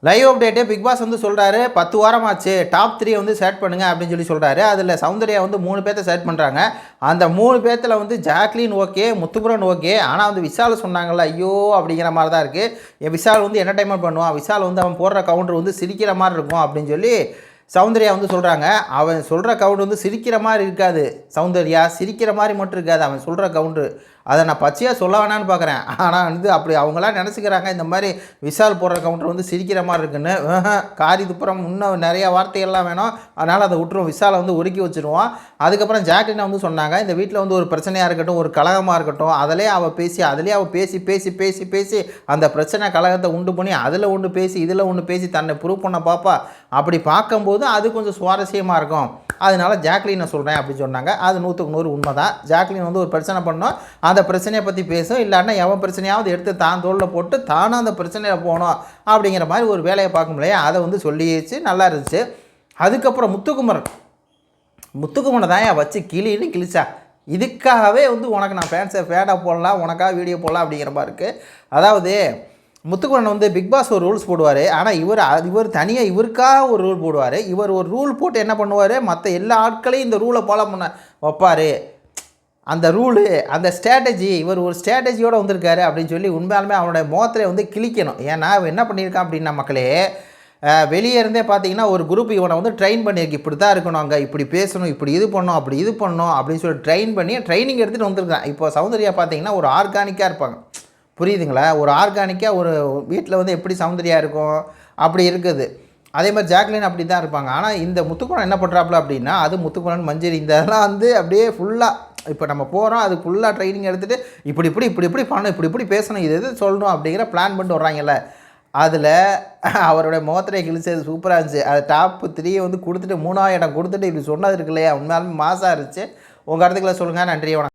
Live update big pass வந்து சொல்கிறாரு 10 வாரமாச்சு top 3 வந்து செலக்ட் பண்ணுங்க அப்படின்னு சொல்லி சொல்கிறாரு. அதில் சௌந்தர்யா வந்து 3 பேர்த்த செலக்ட் பண்ணுறாங்க. அந்த 3 பேர்த்தில் வந்து ஜாக்லின் ஓகே, முத்துக்குமரன் ஓகே. ஆனால் வந்து விஷால் சொன்னாங்கல்ல, ஐயோ அப்படிங்கிற மாதிரி தான் இருக்குது. விஷால் வந்து என்டர்டைன்மெண்ட் பண்ணுவான், விஷால் வந்து அவன் போடுற கவுண்டர் வந்து சிரிக்கிற மாதிரி இருக்கும் அப்படின்னு சொல்லி சௌந்தர்யா வந்து சொல்கிறாங்க. அவன் சொல்கிற கவுண்டர் வந்து சிரிக்கிற மாதிரி இருக்காது சௌந்தர்யா, சிரிக்கிற மாதிரி மட்டும் இருக்காது அவன் சொல்கிற கவுண்டர். அதை நான் பச்சையாக சொல்ல வேணான்னு பார்க்குறேன். ஆனால் வந்து அப்படி அவங்களாம் நினச்சிக்கிறாங்க இந்த மாதிரி விஷால் போடுற கவுண்டர் வந்து சிரிக்கிற மாதிரி இருக்குன்னு. காரி துப்புறம் இன்னும் நிறையா வார்த்தைகள்லாம் வேணும், அதனால் அதை விட்டுருவோம், விஷாலை வந்து ஒதுக்கி வச்சுருவோம். அதுக்கப்புறம் ஜாக்லினை வந்து சொன்னாங்க, இந்த வீட்டில் வந்து ஒரு பிரச்சனையாக இருக்கட்டும், ஒரு கலகமாக இருக்கட்டும், அதிலே அவள் பேசி அந்த பிரச்சனை கலகத்தை உண்டு பண்ணி அதில் ஒன்று பேசி இதில் ஒன்று பேசி தன்னை ப்ரூவ் பண்ண பாப்பா. அப்படி பார்க்கும்போது அது கொஞ்சம் சுவாரஸ்யமாக இருக்கும். அதனால ஜாக்லினை சொல்கிறேன் அப்படின்னு சொன்னாங்க. அது 100க்கு 100 உண்மை தான். ஜாக்லின் வந்து ஒரு பிரச்சனை பண்ணோம், அந்த பிரச்சனையை பற்றி பேசும், இல்லைன்னா எவன் பிரச்சனையாவது எடுத்து தான் தோளில் போட்டு தானும் அந்த பிரச்சனையில் போகணும் அப்படிங்கிற மாதிரி ஒரு வேலையை பார்க்க முடியாது. அதை வந்து சொல்லிடுச்சு, நல்லா இருந்துச்சு. அதுக்கப்புறம் முத்துக்குமரனை தான் வச்சு கிழிச்சா. இதுக்காகவே வந்து உனக்கு நான் ஃபேனாக போடலாம், உனக்காக வீடியோ போடலாம் அப்படிங்கிற மாதிரி இருக்குது. அதாவது முத்துக்குமரன் வந்து பிக் பாஸ் ஒரு ரூல்ஸ் போடுவார். ஆனால் இவர் தனியாக இவருக்காக ஒரு ரூல் போடுவார். இவர் ஒரு ரூல் போட்டு என்ன பண்ணுவார், மற்ற எல்லா ஆட்களையும் இந்த ரூலை ஃபாலோ பண்ண வைப்பார். அந்த ரூலு, அந்த ஸ்ட்ராட்டஜி, இவர் ஒரு ஸ்ட்ராட்டஜியோடு வந்திருக்காரு அப்படின்னு சொல்லி உண்மையாலுமே அவனுடைய முகத்தில் வந்து கிழிக்கணும். ஏன்னா அவன் என்ன பண்ணியிருக்கான் அப்படின்னா, மக்களே வெளியே இருந்தே பார்த்தீங்கன்னா ஒரு குரூப் இவனை வந்து ட்ரெயின் பண்ணியிருக்கு, இப்படி தான் இருக்கணும், அங்கே இப்படி பேசணும், இப்படி இது பண்ணணும், அப்படி இது பண்ணணும் அப்படின்னு சொல்லி ட்ரைனிங் எடுத்துகிட்டு வந்திருக்கான். இப்போ சௌந்தர்யா பார்த்தீங்கன்னா ஒரு ஆர்கானிக்காக இருப்பாங்க, புரியுதுங்களா? ஒரு ஆர்கானிக்காக ஒரு வீட்டில் வந்து எப்படி சௌந்தர்யா இருக்கும் அப்படி இருக்குது. அதே மாதிரி ஜாக்லின் அப்படி தான் இருப்பாங்க. ஆனால் இந்த முத்துக்குமரன் என்ன பண்ணுறாப்புல அப்படின்னா, அது முத்துக்குமரன் மஞ்சரி இதெல்லாம் வந்து அப்படியே ஃபுல்லாக இப்போ நம்ம போகிறோம், அது ஃபுல்லாக ட்ரைனிங் எடுத்துகிட்டு இப்படி பண்ணணும், இப்படி பேசணும், இது சொல்லணும் அப்படிங்கிற பிளான் பண்ணிட்டு வர்றாங்கல்ல. அதில் அவருடைய முகத்திரையை கிழிச்சது சூப்பராக இருந்துச்சு. அது டாப் 3 வந்து கொடுத்துட்டு 3ஆவது இடம் கொடுத்துட்டு இப்படி சொன்னது இருக்கு இல்லையா, உண்மையாலுமே மாசாக இருந்துச்சு. உங்கள் கருத்துக்களை சொல்லுங்கள். நன்றி, வணக்கம்.